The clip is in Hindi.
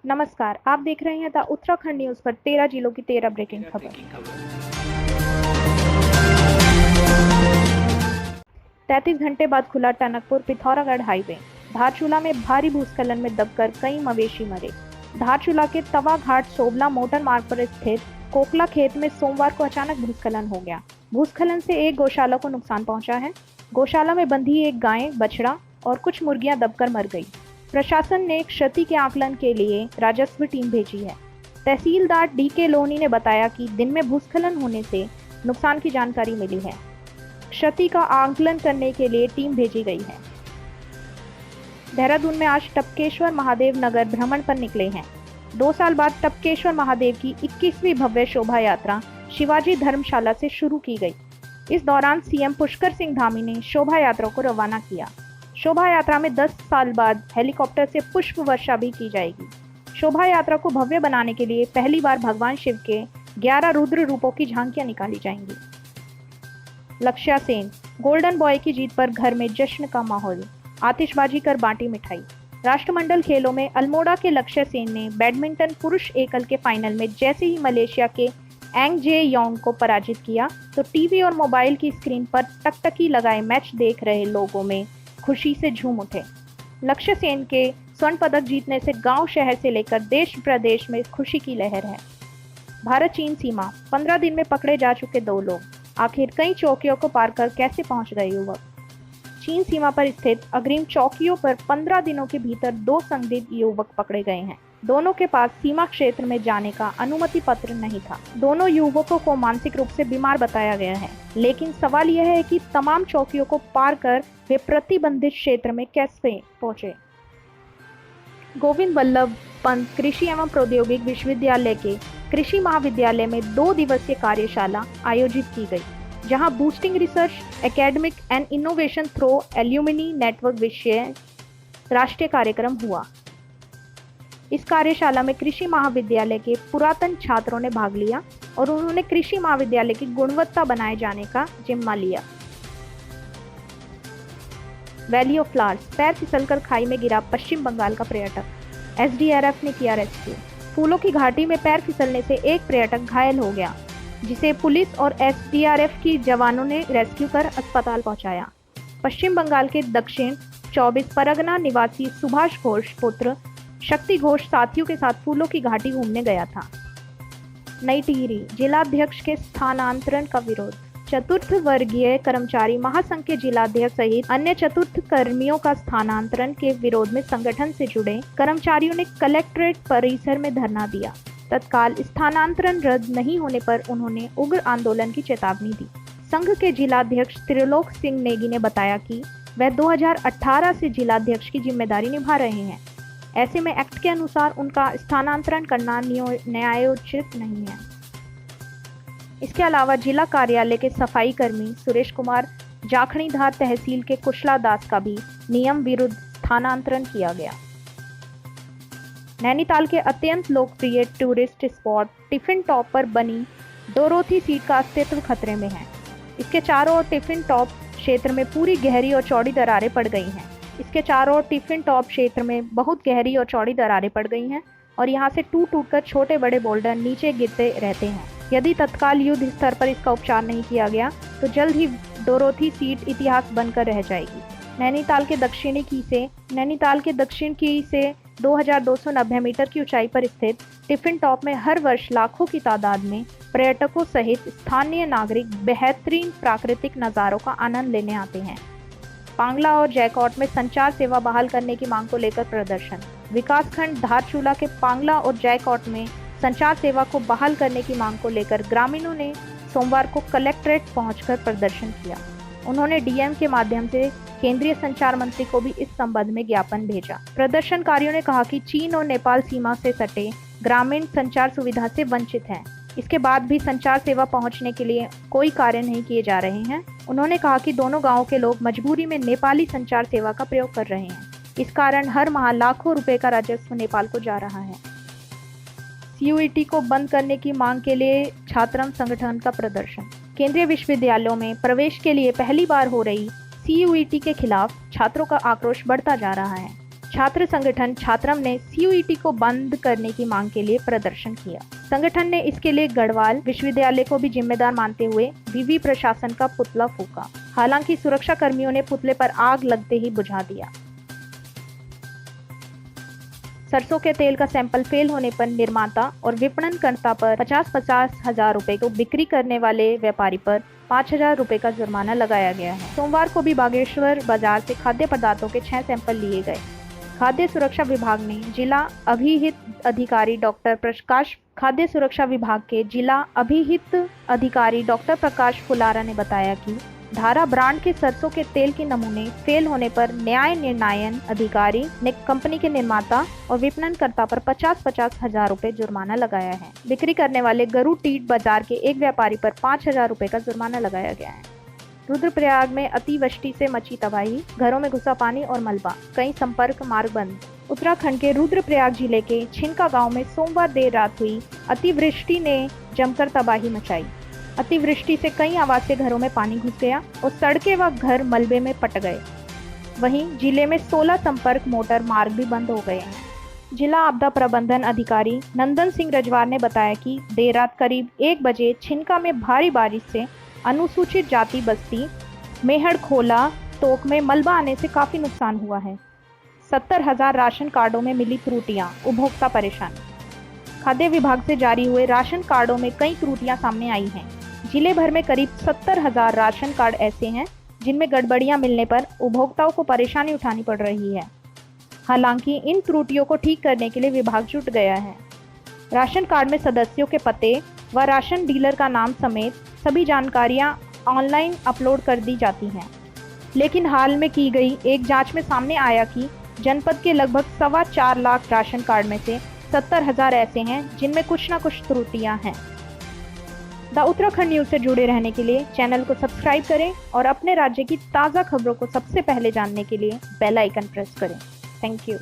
नमस्कार, आप देख रहे हैं द उत्तराखंड न्यूज़ पर 13 जिलों की 13 ब्रेकिंग खबर। 33 घंटे बाद खुला टनकपुर पिथौरागढ़ हाईवे। धारचूला में भारी भूस्खलन में दबकर कई मवेशी मरे। धारचूला के तवा घाट सोबला मोटर मार्ग पर स्थित कोकला खेत में सोमवार को अचानक भूस्खलन हो गया। भूस्खलन से एक गौशाला को नुकसान पहुंचा है। गौशाला में बंधी एक गाय, बछड़ा और कुछ मुर्गियां दबकर मर गई। प्रशासन ने क्षति के आकलन के लिए राजस्व टीम भेजी है। तहसीलदार डी.के. लोहनी ने बताया कि दिन में भूस्खलन होने से नुकसान की जानकारी मिली है। क्षति का आकलन करने के लिए टीम भेजी गई है। देहरादून में आज टपकेश्वर महादेव नगर भ्रमण पर निकले हैं। 2 साल बाद टपकेश्वर महादेव की 21वीं भव्य शोभा यात्रा शिवाजी धर्मशाला से शुरू की गई। इस दौरान सीएम पुष्कर सिंह धामी ने शोभा यात्रा को रवाना किया। शोभा यात्रा में 10 साल बाद हेलीकॉप्टर से पुष्प वर्षा भी की जाएगी। शोभा यात्रा को भव्य बनाने के लिए पहली बार भगवान शिव के 11 रुद्र रूपों की झांकियां निकाली जाएंगी। लक्ष्या सेन, गोल्डन बॉय की जीत पर घर में जश्न का माहौल, आतिशबाजी कर बांटी मिठाई। राष्ट्रमंडल खेलों में अल्मोड़ा के लक्ष्य सेन ने बैडमिंटन पुरुष एकल के फाइनल में जैसे ही मलेशिया के एंग जे योंग को पराजित किया तो टीवी और मोबाइल की स्क्रीन पर टकटकी लगाए मैच देख रहे लोगों में खुशी से झूम उठे। लक्ष्य सेन के स्वर्ण पदक जीतने से गांव शहर से लेकर देश प्रदेश में खुशी की लहर है। भारत चीन सीमा, 15 दिन में पकड़े जा चुके 2 लोग, आखिर कई चौकियों को पार कर कैसे पहुंच गए युवक। चीन सीमा पर स्थित अग्रिम चौकियों पर 15 दिनों के भीतर 2 संदिग्ध युवक पकड़े गए हैं। दोनों के पास सीमा क्षेत्र में जाने का अनुमति पत्र नहीं था। दोनों युवकों को मानसिक रूप से बीमार बताया गया है, लेकिन सवाल यह है कि तमाम चौकियों को पार कर वे प्रतिबंधित क्षेत्र में कैसे पहुंचे। गोविंद वल्लभ पंत कृषि एवं प्रौद्योगिक विश्वविद्यालय के कृषि महाविद्यालय में 2 दिवसीय कार्यशाला आयोजित की गई, जहां boosting research, academic and innovation through alumni network विषय राष्ट्रीय कार्यक्रम हुआ। इस कार्यशाला में कृषि महाविद्यालय के पुरातन छात्रों ने भाग लिया और उन्होंने कृषि महाविद्यालय की गुणवत्ता बनाए जाने का जिम्मा लिया। वैली ऑफ फ्लावर्स, पैर फिसलकर खाई में गिरा पश्चिम बंगाल का पर्यटक। एसडीआरएफ ने किया रेस्क्यू। फूलों की घाटी में पैर फिसलने से एक पर्यटक घायल हो गया, जिसे पुलिस और एसडीआरएफ की जवानों ने रेस्क्यू कर अस्पताल पहुंचाया। पश्चिम बंगाल के दक्षिण 24 परगना निवासी सुभाष घोष पुत्र शक्ति घोष साथियों के साथ फूलों की घाटी घूमने गया था। नई टिहरी, जिलाध्यक्ष के स्थानांतरण का विरोध। चतुर्थ वर्गीय कर्मचारी महासंघ के जिलाध्यक्ष सहित अन्य चतुर्थ कर्मियों का स्थानांतरण के विरोध में संगठन से जुड़े कर्मचारियों ने कलेक्ट्रेट परिसर में धरना दिया। तत्काल स्थानांतरण रद्द नहीं होने पर उन्होंने उग्र आंदोलन की चेतावनी दी। संघ के जिलाध्यक्ष त्रिलोक सिंह नेगी ने बताया कि वह 2018 से जिलाध्यक्ष की जिम्मेदारी निभा रहे हैं। ऐसे में एक्ट के अनुसार उनका स्थानांतरण करना न्यायोचित नहीं है। इसके अलावा जिला कार्यालय के सफाई कर्मी सुरेश कुमार जाखणीधार तहसील के कुशला दास का भी नियम विरुद्ध स्थानांतरण किया गया। नैनीताल के अत्यंत लोकप्रिय टूरिस्ट स्पॉट टिफिन टॉप पर बनी डोरोथी सीट का अस्तित्व खतरे में है। इसके चारों ओर टिफिन टॉप क्षेत्र में पूरी गहरी और चौड़ी दरारें पड़ गई हैं। इसके चारों ओर टिफिन टॉप क्षेत्र में बहुत गहरी और चौड़ी दरारें पड़ गई हैं और यहाँ से टूट कर छोटे बड़े बोल्डर नीचे गिरते रहते हैं। यदि तत्काल युद्ध स्तर पर इसका उपचार नहीं किया गया तो जल्द ही डोरोथी सीट इतिहास बनकर रह जाएगी। नैनीताल के दक्षिण की से 2290 मीटर की ऊंचाई पर स्थित टिफिन टॉप में हर वर्ष लाखों की तादाद में पर्यटकों सहित स्थानीय नागरिक बेहतरीन प्राकृतिक नज़ारों का आनंद लेने आते हैं। पांगला और जैकॉट में संचार सेवा बहाल करने की मांग को लेकर प्रदर्शन। विकासखंड धारचूला के पांगला और जैकॉट में संचार सेवा को बहाल करने की मांग को लेकर ग्रामीणों ने सोमवार को कलेक्ट्रेट पहुंचकर प्रदर्शन किया। उन्होंने डीएम के माध्यम से केंद्रीय संचार मंत्री को भी इस संबंध में ज्ञापन भेजा। प्रदर्शनकारियों ने कहा कि चीन और नेपाल सीमा से सटे ग्रामीण संचार सुविधा से वंचित हैं। इसके बाद भी संचार सेवा पहुंचने के लिए कोई कार्य नहीं किए जा रहे हैं। उन्होंने कहा कि दोनों गांवों के लोग मजबूरी में नेपाली संचार सेवा का प्रयोग कर रहे हैं। इस कारण हर माह लाखों रुपए का राजस्व नेपाल को जा रहा है। सीयूईटी को बंद करने की मांग के लिए छात्रम संगठन का प्रदर्शन। केंद्रीय विश्वविद्यालयों में प्रवेश के लिए पहली बार हो रही सीयूईटी के खिलाफ छात्रों का आक्रोश बढ़ता जा रहा है। छात्र संगठन छात्रम ने सीयूईटी को बंद करने की मांग के लिए प्रदर्शन किया। संगठन ने इसके लिए गढ़वाल विश्वविद्यालय को भी जिम्मेदार मानते हुए विवि प्रशासन का पुतला फूका। हालांकि सुरक्षा कर्मियों ने पुतले पर आग लगते ही बुझा दिया। सरसों के तेल का सैंपल फेल होने पर निर्माता और विपणनकर्ता पर 50-50 हजार रुपए को बिक्री करने वाले व्यापारी पर 5,000 रुपए का जुर्माना लगाया गया है। सोमवार को भी बागेश्वर बाजार से खाद्य पदार्थों के 6 सैंपल लिए गए। खाद्य सुरक्षा विभाग ने जिला अभिहित अधिकारी डॉक्टर प्रकाश फुलारा ने बताया कि धारा ब्रांड के सरसों के तेल के नमूने फेल होने पर न्याय निर्णयन अधिकारी ने कंपनी के निर्माता और विपणनकर्ता पर 50-50 हजार रुपए जुर्माना लगाया है। बिक्री करने वाले गरुटीट बाजार के एक व्यापारी पर 5,000 रुपए का जुर्माना लगाया गया है। रुद्रप्रयाग में अतिवृष्टि से मची तबाही, घरों में घुसा पानी और मलबा, कई संपर्क मार्ग बंद। उत्तराखंड के रुद्रप्रयाग जिले के छिनका गांव में सोमवार देर रात हुई अतिवृष्टि ने जमकर तबाही मचाई। अतिवृष्टि से कई आवासीय घरों में पानी घुस गया और सड़कें व घर मलबे में पट गए। वहीं जिले में 16 संपर्क मोटर मार्ग भी बंद हो गए हैं। जिला आपदा प्रबंधन अधिकारी नंदन सिंह रजवार ने बताया कि देर रात करीब 1 बजे छिनका में भारी बारिश से अनुसूचित जाति बस्ती मेहड़खोला तोक में मलबा आने से काफी नुकसान हुआ है। 70,000 राशन कार्डों में मिली त्रुटियां, उपभोक्ता परेशान। खाद्य विभाग से जारी हुए राशन कार्डों में कई त्रुटियां सामने आई हैं। जिले भर में करीब 70,000 राशन कार्ड ऐसे हैं जिनमें गड़बड़ियां मिलने पर उपभोक्ताओं को परेशानी उठानी पड़ रही है। हालांकि इन त्रुटियों को ठीक करने के लिए विभाग जुट गया है। राशन कार्ड में सदस्यों के पते व राशन डीलर का नाम समेत सभी जानकारियां ऑनलाइन अपलोड कर दी जाती हैं। लेकिन हाल में की गई एक जांच में सामने आया कि जनपद के लगभग 4.25 लाख राशन कार्ड में से 70,000 ऐसे हैं जिनमें कुछ न कुछ त्रुटियां हैं। द उत्तराखंड न्यूज़ से जुड़े रहने के लिए चैनल को सब्सक्राइब करें और अपने राज्य की ताज़ा खबरों को सबसे पहले जानने के लिए बेल आइकन प्रेस करें। Thank you.